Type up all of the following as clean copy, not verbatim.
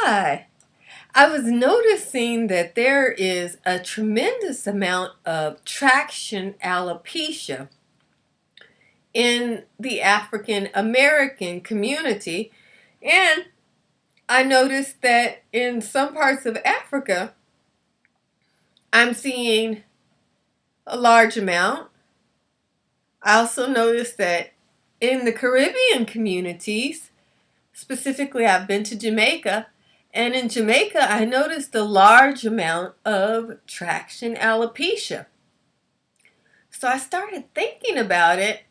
Hi. I was noticing that there is a tremendous amount of traction alopecia in the African American community, and I noticed that in some parts of Africa, I'm seeing a large amount. I also noticed that in the Caribbean communities, specifically, I've been to Jamaica, and in Jamaica, I noticed a large amount of traction alopecia. So I started thinking about it.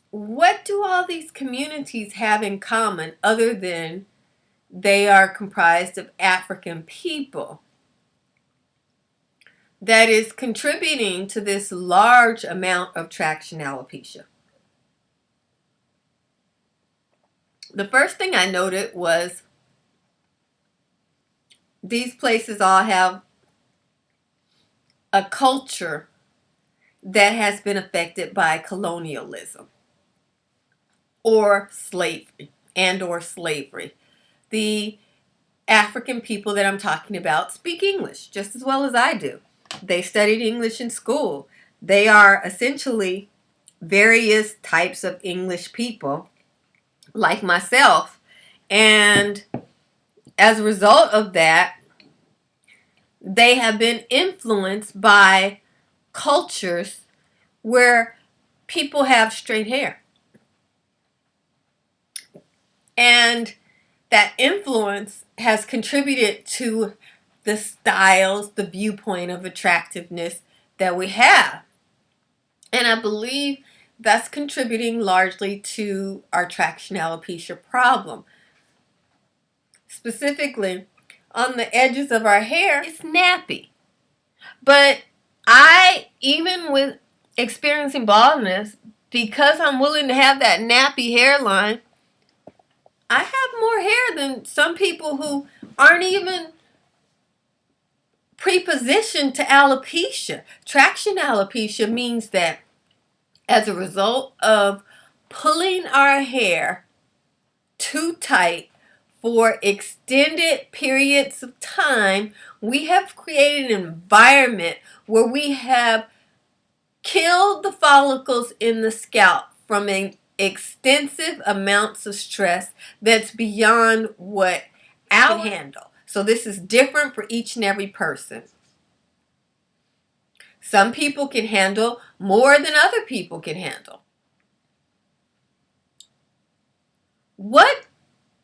What do all these communities have in common other than they are comprised of African people that is contributing to this large amount of traction alopecia? The first thing I noted was these places all have a culture that has been affected by colonialism or slavery. The African people that I'm talking about speak English just as well as I do. They studied English in school. They are essentially various types of English people like myself. And as a result of that, they have been influenced by cultures where people have straight hair. And that influence has contributed to the styles, the viewpoint of attractiveness that we have. And I believe that's contributing largely to our traction alopecia problem. Specifically, on the edges of our hair, it's nappy. But even with experiencing baldness, because I'm willing to have that nappy hairline, I have more hair than some people who aren't even prepositioned to alopecia. Traction alopecia means that as a result of pulling our hair too tight for extended periods of time, we have created an environment where we have killed the follicles in the scalp from an extensive amounts of stress that's beyond what our can handle. So this is different for each and every person. Some people can handle more than other people can handle. What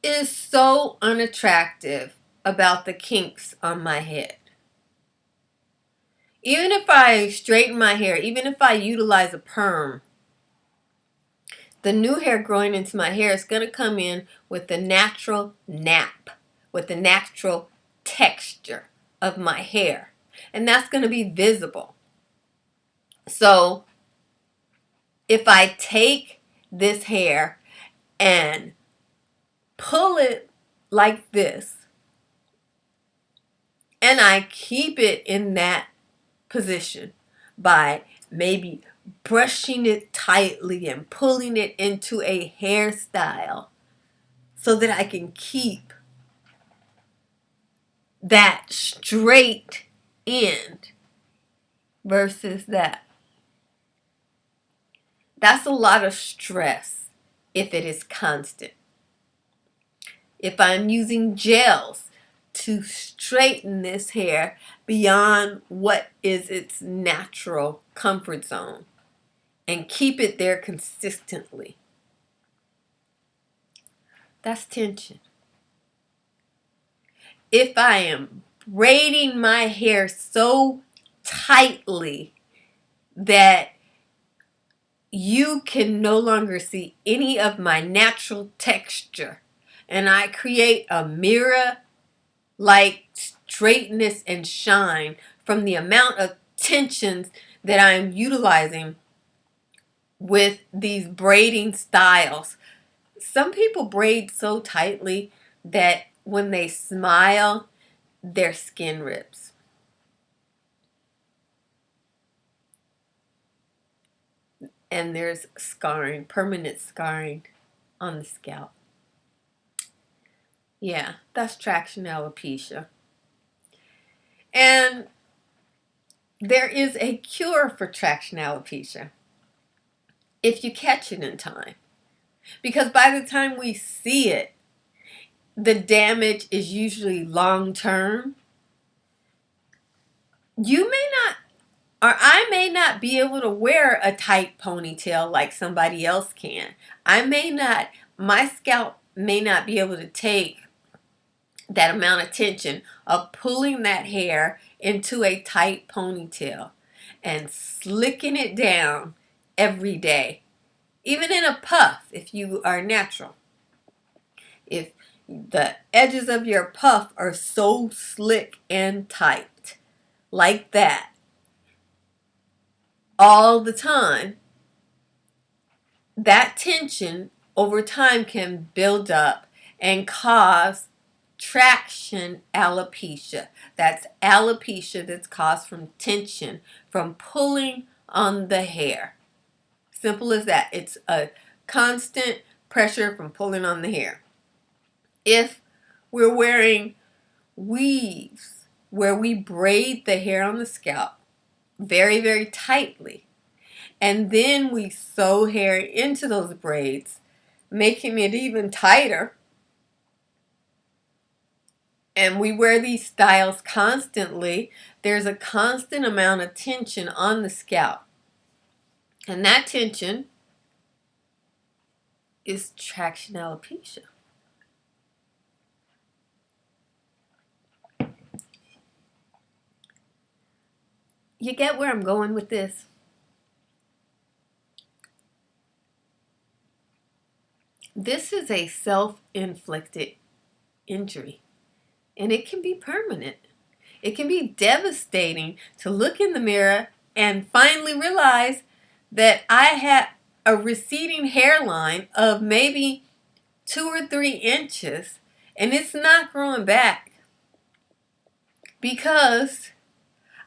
is so unattractive about the kinks on my head? Even if I straighten my hair, even if I utilize a perm, the new hair growing into my hair is going to come in with the natural nap, with the natural texture of my hair. And that's going to be visible. So if I take this hair and pull it like this, and I keep it in that position by maybe brushing it tightly and pulling it into a hairstyle so that I can keep that straight end versus that. That's a lot of stress if it is constant. If I'm using gels to straighten this hair beyond what is its natural comfort zone and keep it there consistently, that's tension. If I am braiding my hair so tightly that you can no longer see any of my natural texture, and I create a mirror like straightness and shine from the amount of tensions that I'm utilizing with these braiding styles. Some people braid so tightly that when they smile, their skin rips. And there's scarring, permanent scarring on the scalp. Yeah, that's traction alopecia. And there is a cure for traction alopecia if you catch it in time. Because by the time we see it, the damage is usually long term. You may not, or I may not be able to wear a tight ponytail like somebody else can. My scalp may not be able to take that amount of tension of pulling that hair into a tight ponytail and slicking it down every day. Even in a puff, if you are natural. If the edges of your puff are so slick and tight, like that, all the time, that tension over time can build up and cause traction alopecia. That's alopecia that's caused from tension, from pulling on the hair. Simple as that. It's a constant pressure from pulling on the hair. If we're wearing weaves where we braid the hair on the scalp very, very tightly, and then we sew hair into those braids, making it even tighter, and we wear these styles constantly, there's a constant amount of tension on the scalp. And that tension is traction alopecia. You get where I'm going with this? This is a self-inflicted injury, and it can be permanent. It can be devastating to look in the mirror and finally realize that I had a receding hairline of maybe 2 or 3 inches, and it's not growing back because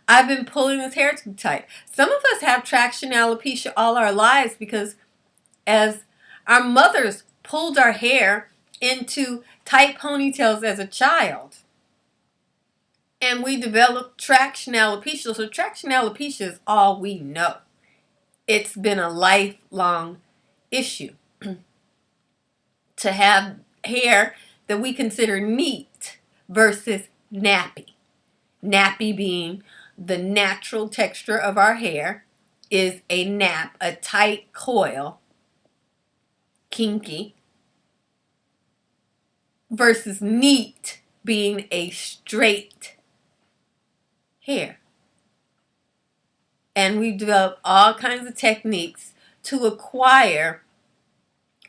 I've been pulling this hair too tight. Some of us have traction alopecia all our lives because as our mothers pulled our hair into tight ponytails as a child, and we developed traction alopecia. So traction alopecia is all we know. It's been a lifelong issue to have hair that we consider neat versus nappy. Nappy being the natural texture of our hair is a nap, a tight coil, kinky, versus neat being a straight hair. And we've developed all kinds of techniques to acquire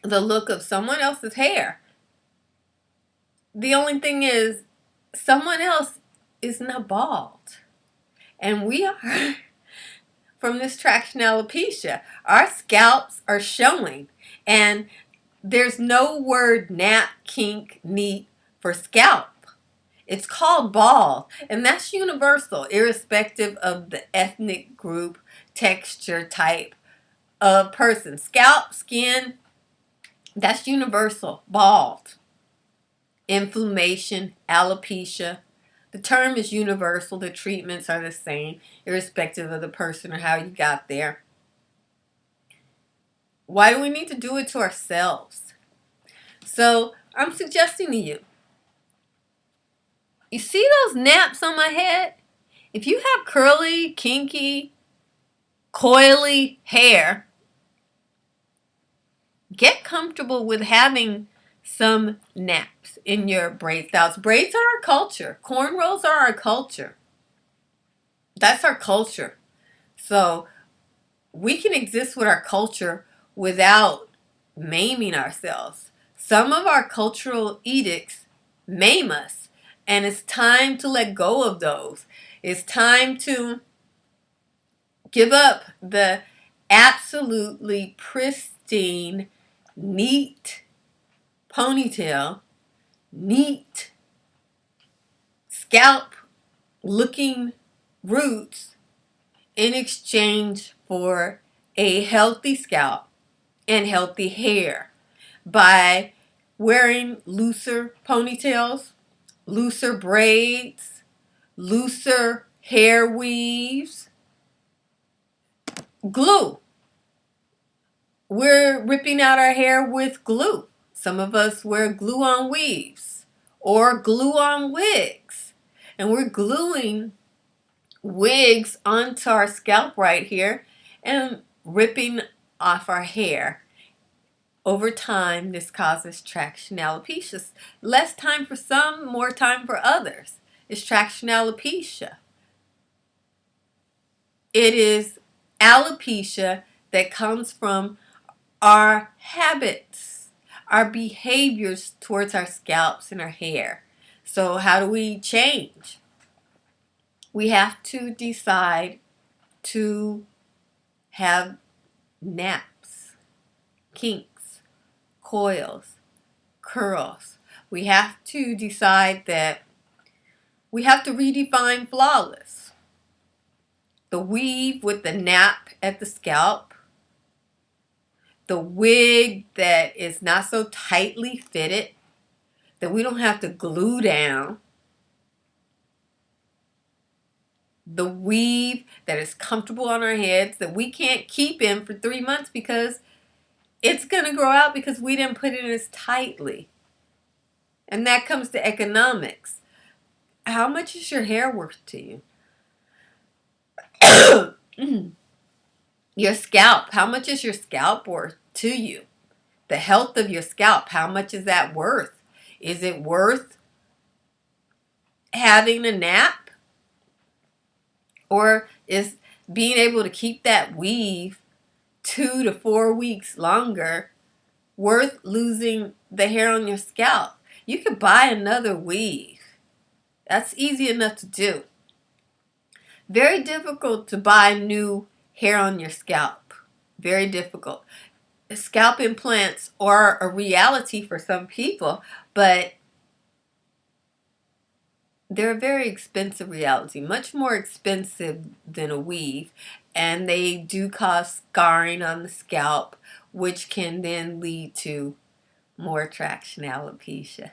the look of someone else's hair. The only thing is, someone else is not bald. And we are. From this traction alopecia, our scalps are showing. And there's no word nap, kink, neat for scalp. It's called bald, and that's universal, irrespective of the ethnic group, texture, type of person. Scalp, skin, that's universal, bald. Inflammation, alopecia. The term is universal. The treatments are the same, irrespective of the person or how you got there. Why do we need to do it to ourselves? So I'm suggesting to you, you see those naps on my head? If you have curly, kinky, coily hair, get comfortable with having some naps in your braid styles. Braids are our culture. Cornrows are our culture. That's our culture. So we can exist with our culture without maiming ourselves. Some of our cultural edicts maim us, and it's time to let go of those. It's time to give up the absolutely pristine, neat ponytail, neat scalp looking roots in exchange for a healthy scalp and healthy hair by wearing looser ponytails, looser braids, looser hair weaves. Glue. We're ripping out our hair with glue. Some of us wear glue-on weaves or glue-on wigs. And we're gluing wigs onto our scalp right here and ripping off our hair. Over time, this causes traction alopecia. Less time for some, more time for others. It's traction alopecia. It is alopecia that comes from our habits, our behaviors towards our scalps and our hair. So how do we change? We have to decide to have naps, kinks, coils, curls. We have to decide that we have to redefine flawless. The weave with the nap at the scalp, the wig that is not so tightly fitted that we don't have to glue down, the weave that is comfortable on our heads that we can't keep in for 3 months because it's going to grow out because we didn't put it in as tightly. And that comes to economics. How much is your hair worth to you? Your scalp. How much is your scalp worth to you? The health of your scalp. How much is that worth? Is it worth having a nap? Or is being able to keep that weave 2 to 4 weeks longer worth losing the hair on your scalp? You could buy another weave. That's easy enough to do. Very difficult to buy new hair on your scalp. Very difficult. Scalp implants are a reality for some people, but they're a very expensive reality, much more expensive than a weave, and they do cause scarring on the scalp, which can then lead to more traction alopecia.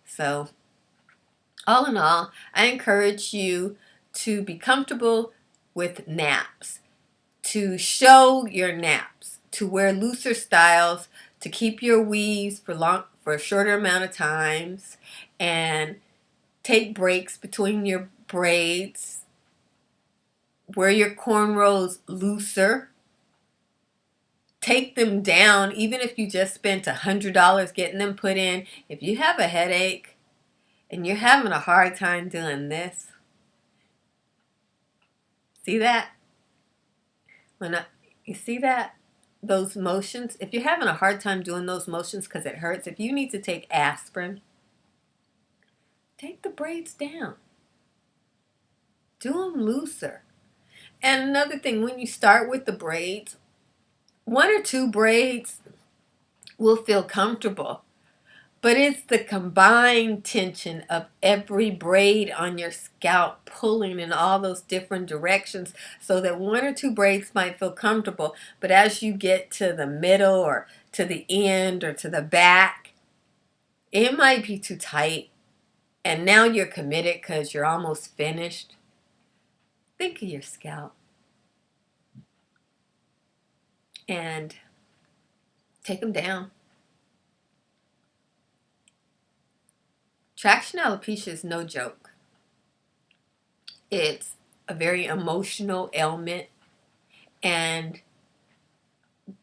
So, all in all, I encourage you to be comfortable with naps, to show your naps, to wear looser styles, to keep your weaves for a shorter amount of times, and take breaks between your braids. Wear your cornrows looser. Take them down, even if you just spent $100 getting them put in. If you have a headache and you're having a hard time doing this, see that? You see that? Those motions? If you're having a hard time doing those motions because it hurts, if you need to take aspirin, take the braids down. Do them looser. And another thing, when you start with the braids, 1 or 2 braids will feel comfortable. But it's the combined tension of every braid on your scalp pulling in all those different directions so that 1 or 2 braids might feel comfortable. But as you get to the middle or to the end or to the back, it might be too tight. And now you're committed because you're almost finished. Think of your scalp. And take them down. Traction alopecia is no joke. It's a very emotional ailment, and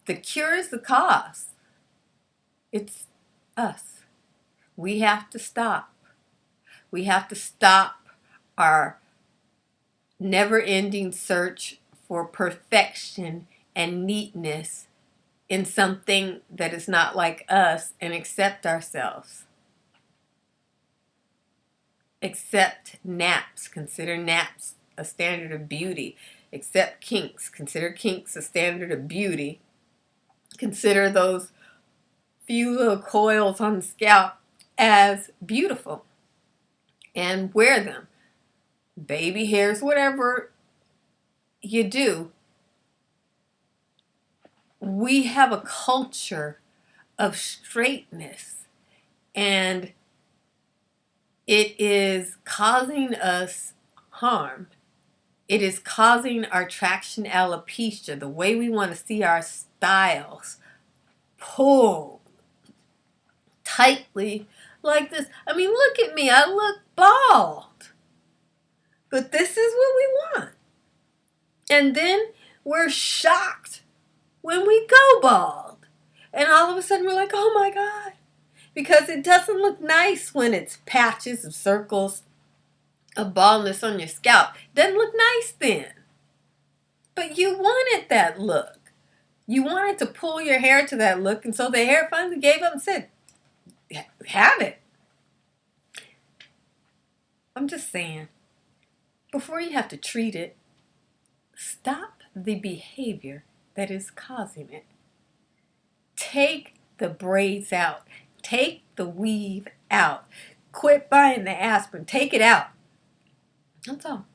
the cure is the cause. It's us. We have to stop. We have to stop our never-ending search for perfection and neatness in something that is not like us and accept ourselves. Accept naps. Consider naps a standard of beauty. Accept kinks. Consider kinks a standard of beauty. Consider those few little coils on the scalp as beautiful. And wear them. Baby hairs, whatever you do. We have a culture of straightness and it is causing us harm. It is causing our traction alopecia, the way we want to see our styles, pull tightly like this. I mean, look at me. I look bald. But this is what we want. And then we're shocked when we go bald. And all of a sudden we're like, oh my God. Because it doesn't look nice when it's patches of circles of baldness on your scalp. It doesn't look nice then. But you wanted that look. You wanted to pull your hair to that look, and so the hair finally gave up and said, have it. I'm just saying, before you have to treat it, stop the behavior that is causing it. Take the braids out. Take the weave out. Quit buying the aspirin. Take it out. That's all.